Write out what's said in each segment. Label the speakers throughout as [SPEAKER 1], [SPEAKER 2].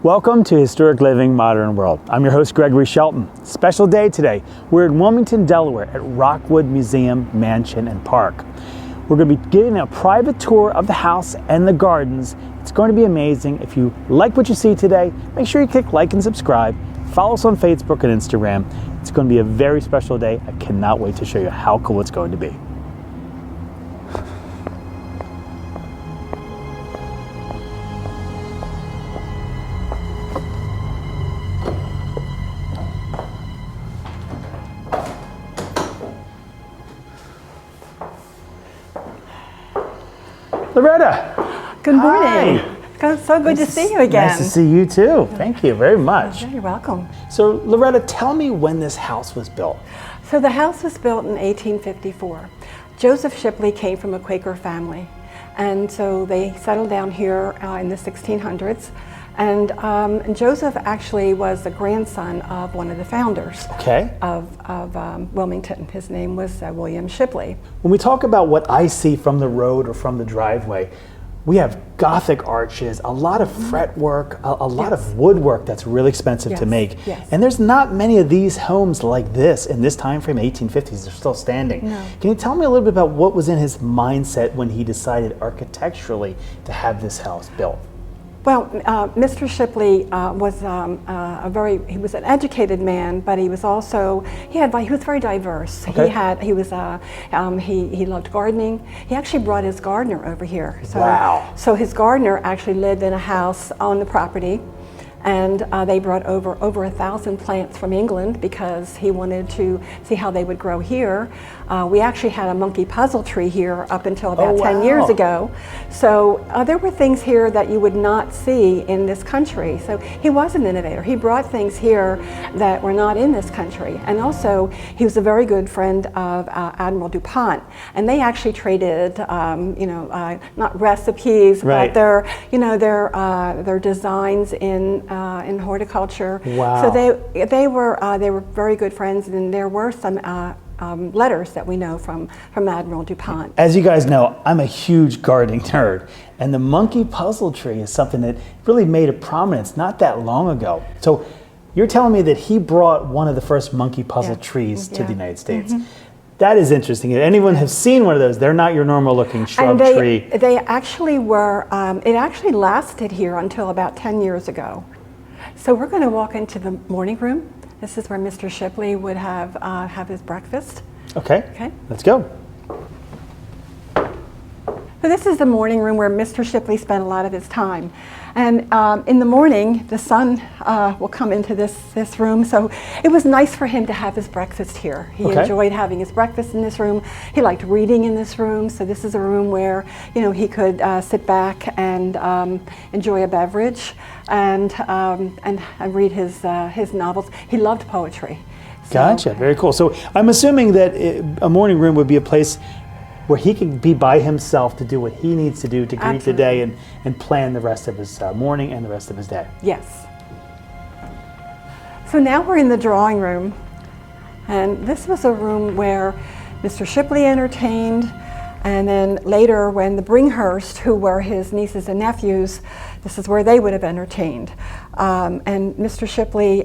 [SPEAKER 1] Welcome to Historic Living Modern World. I'm your host, Gregory Shelton. Special day today. We're in Wilmington, Delaware at Rockwood Museum, Mansion, and Park. We're going to be giving a private tour of the house and the gardens. It's going to be amazing. If you like what you see today, make sure you click like and subscribe. Follow us on Facebook and Instagram. It's going to be a very special day. I cannot wait to show you how cool it's going to be. Loretta.
[SPEAKER 2] Good morning. Hi. So good to see you again.
[SPEAKER 1] Nice to see you too. Thank you very much.
[SPEAKER 2] You're very welcome.
[SPEAKER 1] So Loretta, tell me when this house was built.
[SPEAKER 2] So the house was built in 1854. Joseph Shipley came from a Quaker family, and so they settled down here in the 1600s. And Joseph actually was the grandson of one of the founders of Wilmington. His name was William Shipley.
[SPEAKER 1] When we talk about what I see from the road or from the driveway, we have Gothic arches, a lot of fretwork, a lot of woodwork that's really expensive to make.
[SPEAKER 2] Yes.
[SPEAKER 1] And there's not many of these homes like this in this time frame, 1850s, they're still standing.
[SPEAKER 2] No.
[SPEAKER 1] Can you tell me a little bit about what was in his mindset when he decided architecturally to have this house built?
[SPEAKER 2] Well, Mr. Shipley was he was an educated man, but he was also, he was very diverse.
[SPEAKER 1] Okay.
[SPEAKER 2] He loved gardening. He actually brought his gardener over here. So,
[SPEAKER 1] wow.
[SPEAKER 2] So his gardener actually lived in a house on the property, and they brought over 1,000 plants from England because he wanted to see how they would grow here. We actually had a monkey puzzle tree here up until about 10 years ago. So there were things here that you would not see in this country. So he was an innovator. He brought things here that were not in this country. And also, he was a very good friend of Admiral DuPont. And they actually traded, not recipes, but their designs in horticulture.
[SPEAKER 1] Wow.
[SPEAKER 2] So they were very good friends, and there were some letters that we know from Admiral DuPont.
[SPEAKER 1] As you guys know, I'm a huge gardening nerd, and the monkey puzzle tree is something that really made a prominence not that long ago. So you're telling me that he brought one of the first monkey puzzle trees to the United States. That is interesting. If anyone has seen one of those, they're not your normal looking shrub tree.
[SPEAKER 2] They actually were, it actually lasted here until about 10 years ago. So we're going to walk into the morning room. This is where Mr. Shipley would have his breakfast.
[SPEAKER 1] Okay, let's go.
[SPEAKER 2] So this is the morning room where Mr. Shipley spent a lot of his time. And in the morning, the sun will come into this room. So it was nice for him to have his breakfast here. He enjoyed having his breakfast in this room. He liked reading in this room. So this is a room where, he could sit back and enjoy a beverage and read his novels. He loved poetry. So,
[SPEAKER 1] Gotcha, very cool. So I'm assuming that a morning room would be a place where he can be by himself to do what he needs to do to greet the day and plan the rest of his morning and the rest of his day.
[SPEAKER 2] Yes. So now we're in the drawing room, and this was a room where Mr. Shipley entertained, and then later when the Bringhurst, who were his nieces and nephews, this is where they would have entertained. And Mr. Shipley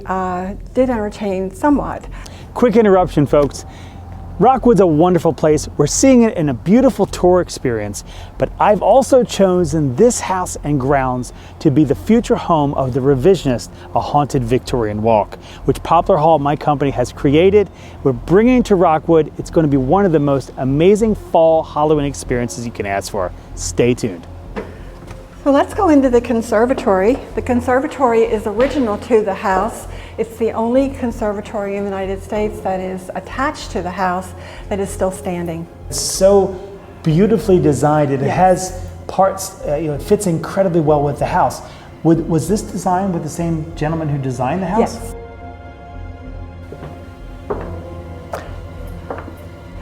[SPEAKER 2] did entertain somewhat.
[SPEAKER 1] Quick interruption, folks. Rockwood's a wonderful place. We're seeing it in a beautiful tour experience, but I've also chosen this house and grounds to be the future home of the Revisionist, a haunted Victorian walk, which Poplar Hall, my company, has created. We're bringing it to Rockwood. It's going to be one of the most amazing fall Halloween experiences you can ask for. Stay tuned.
[SPEAKER 2] So let's go into the conservatory. The conservatory is original to the house. It's the only conservatory in the United States that is attached to the house that is still standing.
[SPEAKER 1] It's so beautifully designed, and it has parts, it fits incredibly well with the house. Was this designed with the same gentleman who designed the house?
[SPEAKER 2] Yes.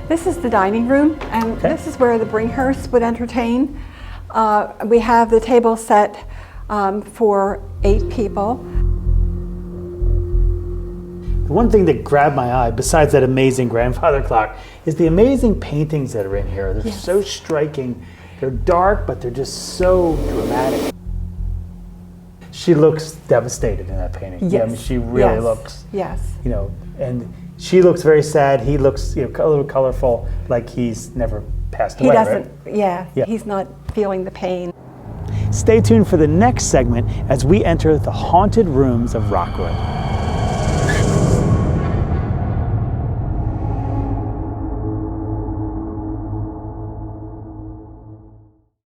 [SPEAKER 2] This is the dining room, and this is where the Bringhurst would entertain. We have the table set for 8 people.
[SPEAKER 1] The one thing that grabbed my eye, besides that amazing grandfather clock, is the amazing paintings that are in here. They're so striking. They're dark, but they're just so dramatic. she looks devastated in that painting.
[SPEAKER 2] Yes.
[SPEAKER 1] Yeah, I mean, she really
[SPEAKER 2] Yes.
[SPEAKER 1] looks,
[SPEAKER 2] Yes.
[SPEAKER 1] you know, and she looks very sad. He looks, you know, a little colorful, like he's never passed
[SPEAKER 2] He
[SPEAKER 1] away.
[SPEAKER 2] doesn't,
[SPEAKER 1] Right?
[SPEAKER 2] yeah,
[SPEAKER 1] Yeah.
[SPEAKER 2] he's not feeling the pain.
[SPEAKER 1] Stay tuned for the next segment as we enter the haunted rooms of Rockwood.